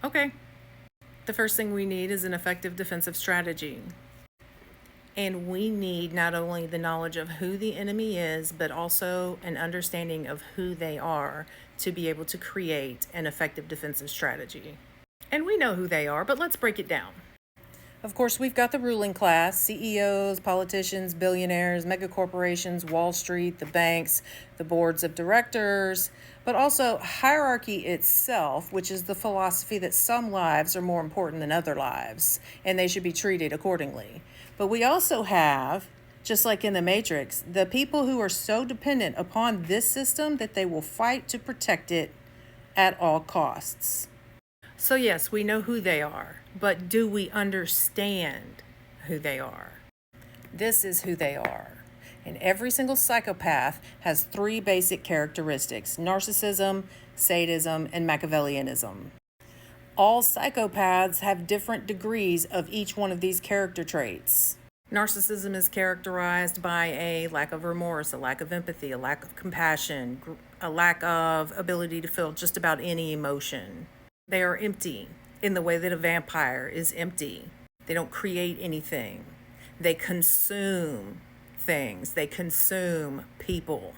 Okay, the first thing we need is an effective defensive strategy. And we need not only the knowledge of who the enemy is, but also an understanding of who they are to be able to create an effective defensive strategy. And we know who they are, but let's break it down. Of course, we've got the ruling class: CEOs, politicians, billionaires, mega corporations, Wall Street, the banks, the boards of directors, but also hierarchy itself, which is the philosophy that some lives are more important than other lives, and they should be treated accordingly. But we also have, just like in the Matrix, the people who are so dependent upon this system that they will fight to protect it at all costs. So, yes, we know who they are, but do we understand who they are? This is who they are. And every single psychopath has three basic characteristics: narcissism, sadism, and Machiavellianism. All psychopaths have different degrees of each one of these character traits. Narcissism is characterized by a lack of remorse, a lack of empathy, a lack of compassion, a lack of ability to feel just about any emotion. They are empty in the way that a vampire is empty. They don't create anything. They consume things. They consume people.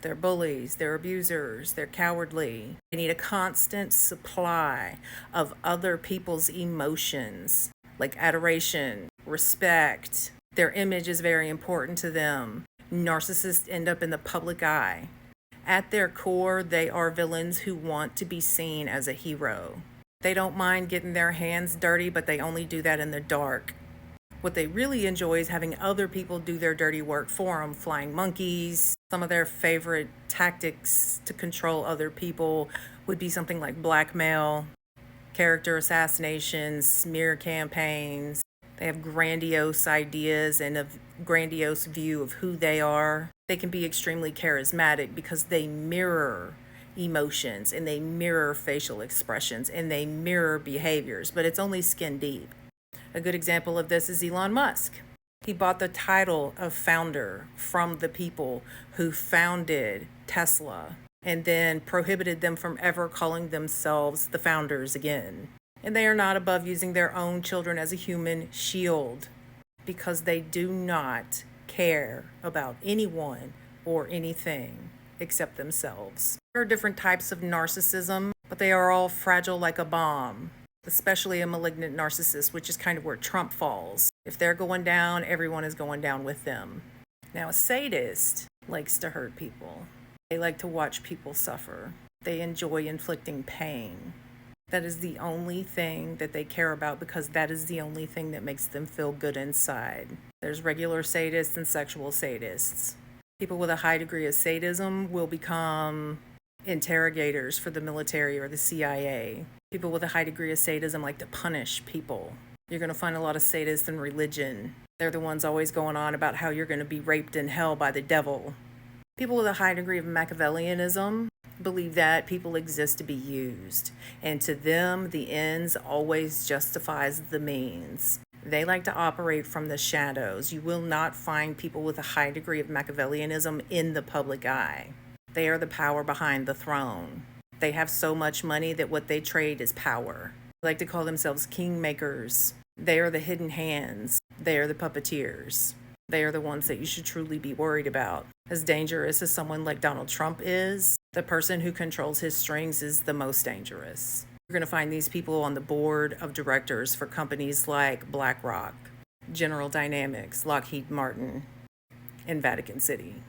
They're bullies, they're abusers, they're cowardly. They need a constant supply of other people's emotions, like adoration, respect. Their image is very important to them. Narcissists end up in the public eye. At their core, they are villains who want to be seen as a hero. They don't mind getting their hands dirty, but they only do that in the dark. What they really enjoy is having other people do their dirty work for them: flying monkeys. Some of their favorite tactics to control other people would be something like blackmail, character assassinations, smear campaigns. They have grandiose ideas and a grandiose view of who they are. They can be extremely charismatic because they mirror emotions and they mirror facial expressions and they mirror behaviors, but it's only skin deep. A good example of this is Elon Musk. He bought the title of founder from the people who founded Tesla and then prohibited them from ever calling themselves the founders again. And they are not above using their own children as a human shield because they do not care about anyone or anything except themselves. There are different types of narcissism, but they are all fragile like a bomb, especially a malignant narcissist, which is kind of where Trump falls. If they're going down, everyone is going down with them. Now, a sadist likes to hurt people. They like to watch people suffer. They enjoy inflicting pain. That is the only thing that they care about because that is the only thing that makes them feel good inside. There's regular sadists and sexual sadists. People with a high degree of sadism will become interrogators for the military or the CIA. People with a high degree of sadism like to punish people. You're going to find a lot of sadists in religion. They're the ones always going on about how you're going to be raped in hell by the devil. People with a high degree of Machiavellianism believe that people exist to be used, and to them, the ends always justifies the means. They like to operate from the shadows. You will not find people with a high degree of Machiavellianism in the public eye. They are the power behind the throne. They have so much money that what they trade is power. They like to call themselves kingmakers. They are the hidden hands. They are the puppeteers. They are the ones that you should truly be worried about. As dangerous as someone like Donald Trump is, the person who controls his strings is the most dangerous. You're going to find these people on the board of directors for companies like BlackRock, General Dynamics, Lockheed Martin, and Vatican City,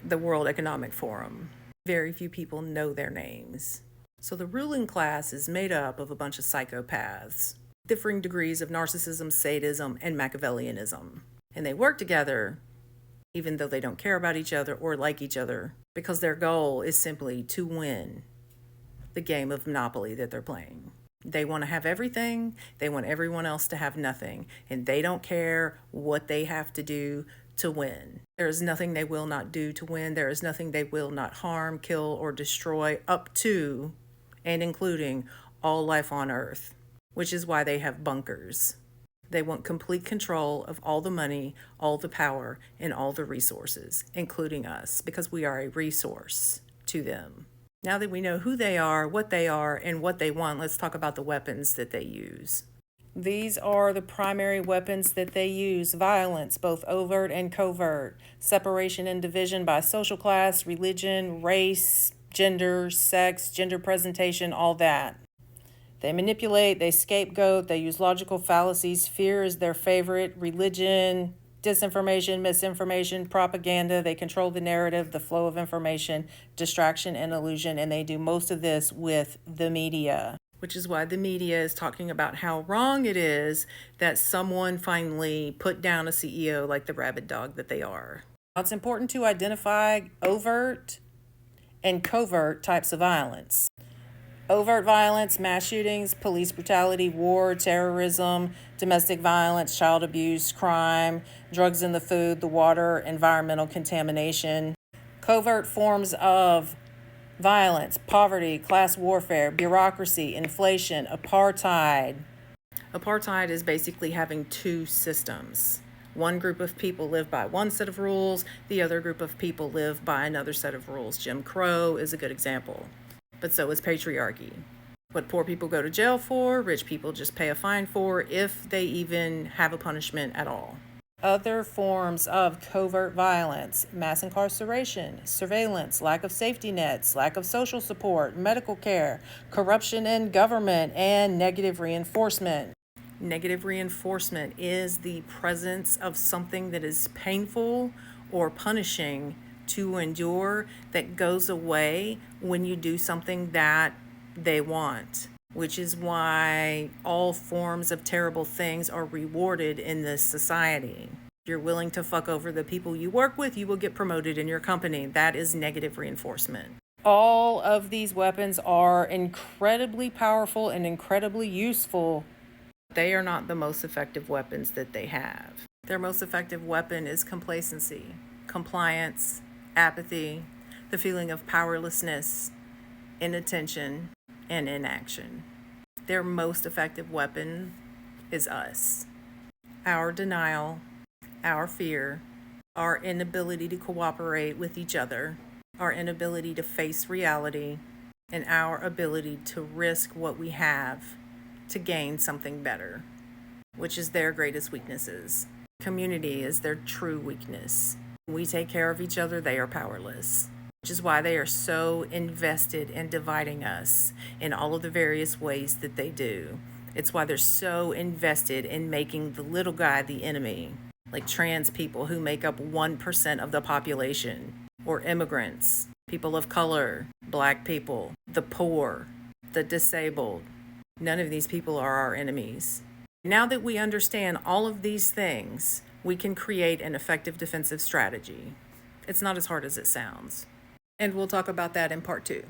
the World Economic Forum. Very few people know their names. So the ruling class is made up of a bunch of psychopaths, differing degrees of narcissism, sadism, and Machiavellianism. And they work together even though they don't care about each other or like each other, because their goal is simply to win the game of Monopoly that they're playing. They want to have everything, they want everyone else to have nothing, and they don't care what they have to do to win. There is nothing they will not do to win. There is nothing they will not harm, kill, or destroy, up to and including all life on Earth, which is why they have bunkers. They want complete control of all the money, all the power, and all the resources, including us, because we are a resource to them. Now that we know who they are, and what they want, let's talk about the weapons that they use. These are the primary weapons that they use: violence, both overt and covert, separation and division by social class, religion, race, gender, sex, gender presentation, all that. They manipulate, they scapegoat, they use logical fallacies. Fear is their favorite. Religion, disinformation, misinformation, propaganda. They control the narrative, the flow of information, distraction, and illusion. And they do most of this with the media, which is why the media is talking about how wrong it is that someone finally put down a CEO like the rabid dog that they are. Now, it's important to identify overt and covert types of violence. Overt violence: mass shootings, police brutality, war, terrorism, domestic violence, child abuse, crime, drugs in the food, the water, environmental contamination. Covert forms of violence: poverty, class warfare, bureaucracy, inflation, apartheid. Apartheid is basically having two systems. One group of people live by one set of rules, the other group of people live by another set of rules. Jim Crow is a good example. But so is patriarchy. What poor people go to jail for, rich people just pay a fine for, if they even have a punishment at all. Other forms of covert violence: mass incarceration, surveillance, lack of safety nets, lack of social support, medical care, corruption in government, and negative reinforcement. Negative reinforcement is the presence of something that is painful or punishing to endure that goes away when you do something that they want, which is why all forms of terrible things are rewarded in this society. If you're willing to fuck over the people you work with, you will get promoted in your company. That is negative reinforcement. All of these weapons are incredibly powerful and incredibly useful. They are not the most effective weapons that they have. Their most effective weapon is complacency, compliance, apathy, the feeling of powerlessness, inattention, and inaction. Their most effective weapon is us. Our denial, our fear, our inability to cooperate with each other, our inability to face reality, and our ability to risk what we have to gain something better, which is their greatest weaknesses. Community is their true weakness. When we take care of each other, they are powerless, which is why they are so invested in dividing us in all of the various ways that they do. It's why they're so invested in making the little guy the enemy, like trans people who make up 1% of the population, or immigrants, people of color, black people, the poor, the disabled. None of these people are our enemies. Now that we understand all of these things, we can create an effective defensive strategy. It's not as hard as it sounds. And we'll talk about that in part 2.